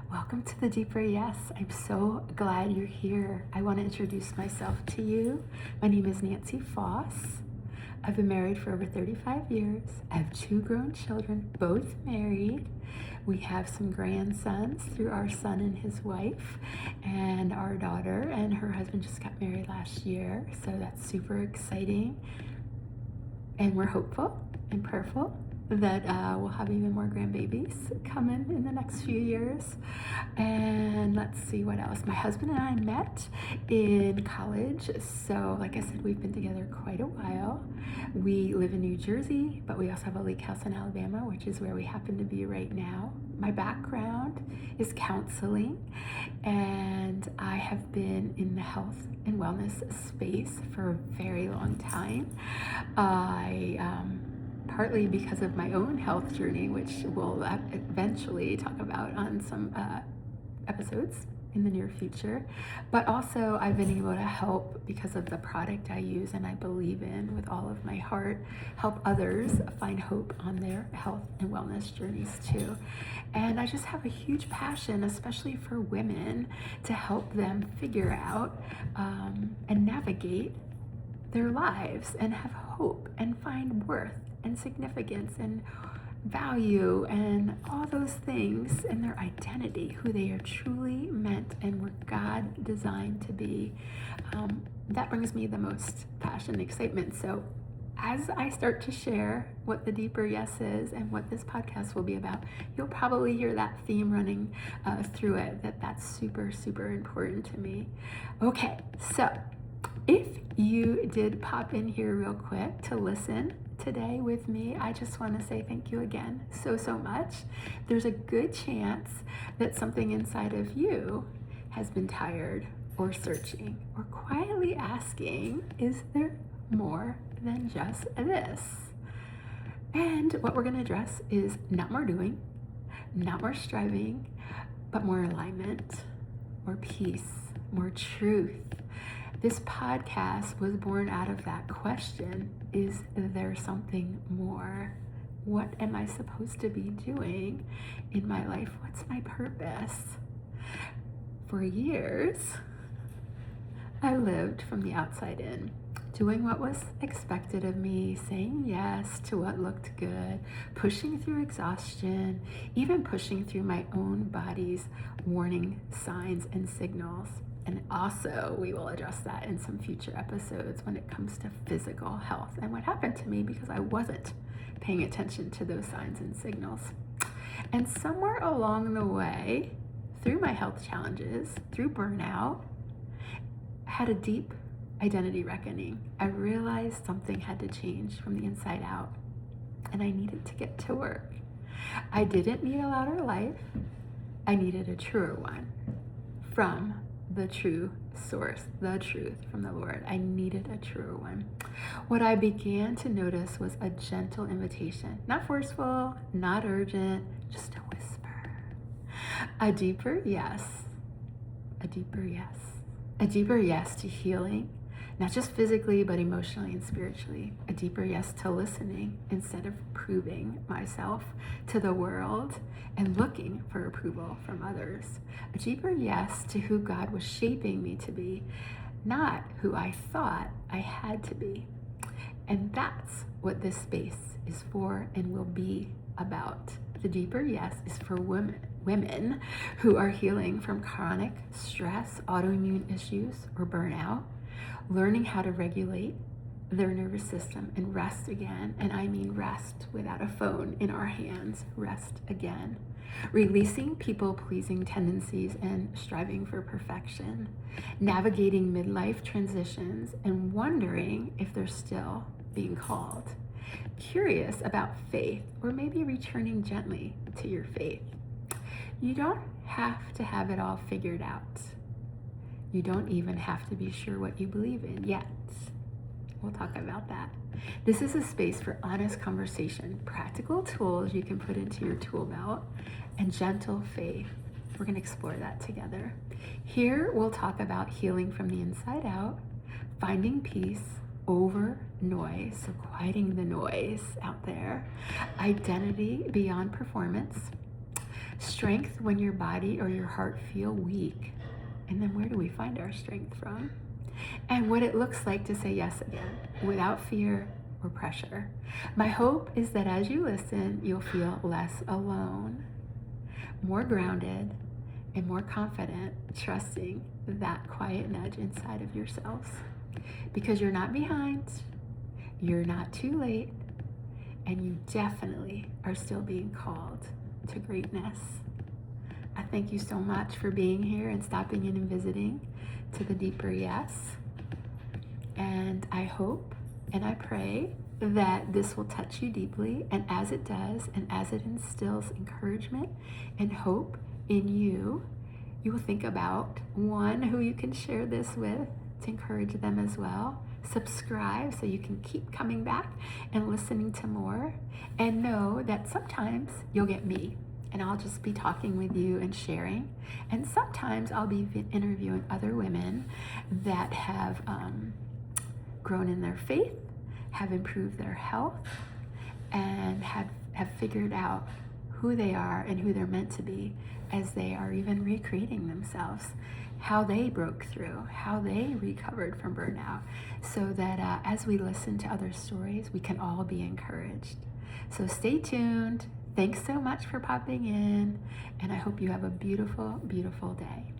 Welcome to the Deeper Yes. I'm so glad you're here. I want to introduce myself to you. My name is Nancy Foss. I've been married for over 35 years. I have 2 grown children, both married. We have some grandsons through our son and his wife, and our daughter and her husband just got married last year, so that's super exciting. And we're hopeful and prayerful that we'll have even more grandbabies coming in the next few years. And let's see what else. My husband and I met in college, so like I said, we've been together quite a while. We live in New Jersey, but we also have a lake house in Alabama, which is where we happen to be right now. My background is counseling, and I have been in the health and wellness space for a very long time. Partly because of my own health journey, which we'll eventually talk about on some episodes in the near future, but also I've been able to help, because of the product I use and I believe in with all of my heart, help others find hope on their health and wellness journeys too. And I just have a huge passion, especially for women, to help them figure out and navigate their lives and have hope and find worth and significance and value and all those things in their identity, who they are truly meant and were God designed to be. That brings me the most passion and excitement. So as I start to share what the Deeper Yes is and what this podcast will be about, you'll probably hear that theme running through it, that's super, super important to me. Okay, so if you did pop in here real quick to listen today with me, I just want to say thank you again so much. There's a good chance that something inside of you has been tired or searching or quietly asking, is there more than just this? And what we're going to address is not more doing, not more striving, but more alignment, more peace, more truth. This podcast was born out of that question: is there something more? What am I supposed to be doing in my life? What's my purpose? For years, I lived from the outside in, doing what was expected of me, saying yes to what looked good, pushing through exhaustion, even pushing through my own body's warning signs and signals. And also, we will address that in some future episodes when it comes to physical health and what happened to me because I wasn't paying attention to those signs and signals. And somewhere along the way, through my health challenges, through burnout, I had a deep identity reckoning. I realized something had to change from the inside out, and I needed to get to work. I didn't need a louder life. I needed a truer one from the true source, the truth from the Lord. I needed a truer one. What I began to notice was a gentle invitation, not forceful, not urgent, just a whisper. A deeper yes, a deeper yes, a deeper yes to healing, not just physically, but emotionally and spiritually. A deeper yes to listening instead of proving myself to the world and looking for approval from others. A deeper yes to who God was shaping me to be, not who I thought I had to be. And that's what this space is for and will be about. The deeper yes is for women who are healing from chronic stress, autoimmune issues, or burnout, learning how to regulate their nervous system and rest again. And I mean rest without a phone in our hands, rest again. Releasing people-pleasing tendencies and striving for perfection. Navigating midlife transitions and wondering if they're still being called. Curious about faith, or maybe returning gently to your faith. You don't have to have it all figured out. You don't even have to be sure what you believe in yet. We'll talk about that. This is a space for honest conversation, practical tools you can put into your tool belt, and gentle faith. We're going to explore that together. Here we'll talk about healing from the inside out, finding peace over noise, so quieting the noise out there, identity beyond performance, Strength when your body or your heart feel weak. And then where do we find our strength from? And what it looks like to say yes again without fear or pressure. My hope is that as you listen, you'll feel less alone, more grounded, and more confident, trusting that quiet nudge inside of yourselves. Because you're not behind, you're not too late, and you definitely are still being called to greatness. I thank you so much for being here and stopping in and visiting to the Deeper Yes. And I hope and I pray that this will touch you deeply. And as it does, and as it instills encouragement and hope in you, you will think about one who you can share this with to encourage them as well. Subscribe so you can keep coming back and listening to more. And know that sometimes you'll get me. And I'll just be talking with you and sharing. And sometimes I'll be interviewing other women that have grown in their faith, have improved their health, and have figured out who they are and who they're meant to be as they are even recreating themselves, how they broke through, how they recovered from burnout, so that as we listen to other stories, we can all be encouraged. So stay tuned. Thanks so much for popping in, and I hope you have a beautiful, beautiful day.